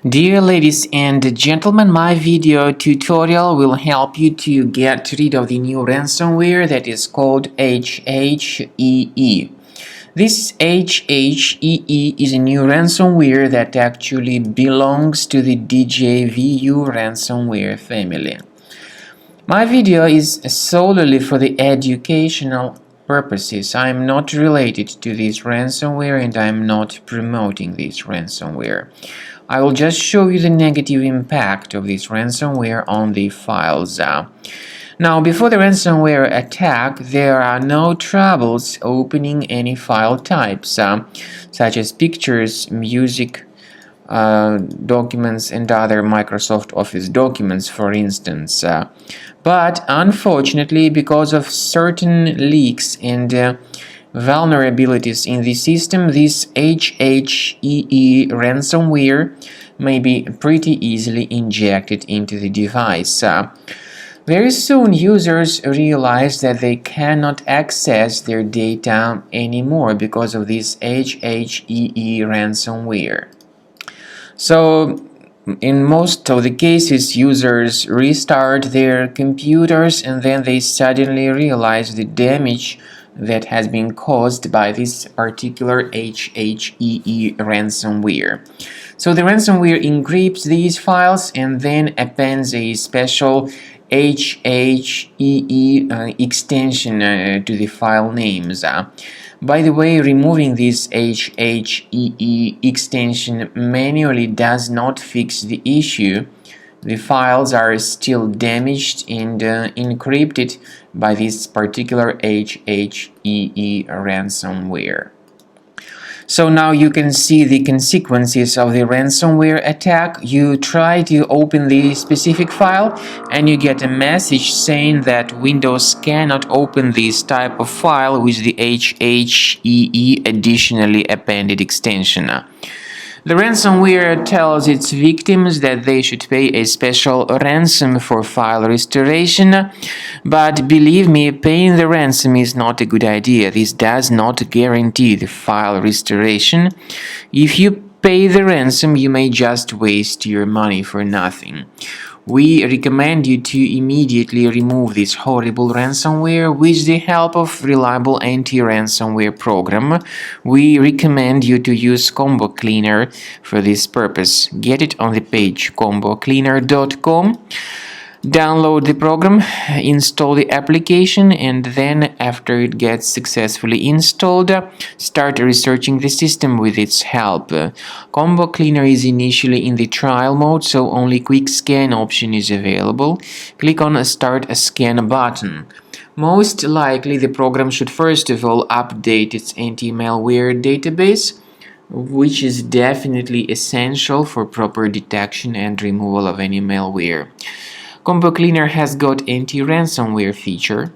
Dear ladies and gentlemen, my video tutorial will help you to get rid of the new ransomware that is called Hhee. This Hhee is a new ransomware that actually belongs to the DJVU ransomware family. My video is solely for the educational purposes. I am not related to this ransomware and I am not promoting this ransomware. I will just show you the negative impact of this ransomware on the files. Now, before the ransomware attack, there are no troubles opening any file types, such as pictures, music, documents, and other Microsoft Office documents, for instance. But unfortunately, because of certain leaks and vulnerabilities in the system, this Hhee ransomware may be pretty easily injected into the device. Very soon, users realize that they cannot access their data anymore because of this Hhee ransomware. So, in most of the cases, users restart their computers and then they suddenly realize the damage that has been caused by this particular Hhee ransomware. So the ransomware encrypts these files and then appends a special Hhee extension to the file names. By the way, removing this Hhee extension manually does not fix the issue. The files are still damaged and encrypted by this particular Hhee ransomware. So now you can see the consequences of the ransomware attack. You try to open the specific file and you get a message saying that Windows cannot open this type of file with the Hhee additionally appended extension. The ransomware tells its victims that they should pay a special ransom for file restoration, but believe me, paying the ransom is not a good idea. This does not guarantee the file restoration. If you pay the ransom, you may just waste your money for nothing. We recommend you to immediately remove this horrible ransomware with the help of reliable anti-ransomware program. We recommend you to use Combo Cleaner for this purpose. Get it on the page combocleaner.com. Download the program, install the application, and then after it gets successfully installed, start researching the system with its help. Combo Cleaner is initially in the trial mode, so only quick scan option is available. Click on Start a Scan button. Most likely the program should first of all update its anti-malware database, which is definitely essential for proper detection and removal of any malware. Combo Cleaner has got anti-ransomware feature.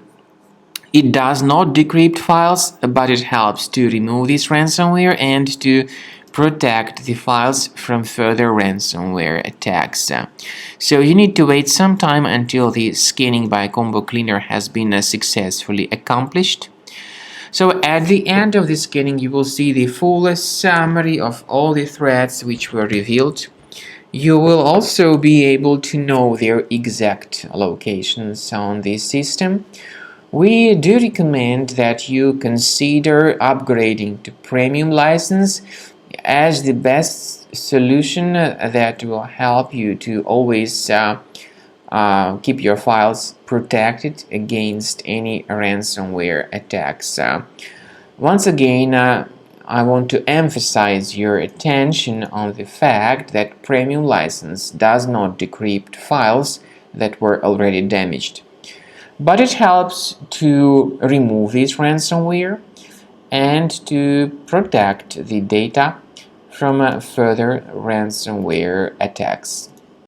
It does not decrypt files, but it helps to remove this ransomware and to protect the files from further ransomware attacks. So you need to wait some time until the scanning by Combo Cleaner has been successfully accomplished. So at the end of the scanning, you will see the full summary of all the threats which were revealed. You will also be able to know their exact locations on the system. We do recommend that you consider upgrading to premium license as the best solution that will help you to always keep your files protected against any ransomware attacks. Once again, I want to emphasize your attention on the fact that premium license does not decrypt files that were already damaged, but it helps to remove this ransomware and to protect the data from further ransomware attacks.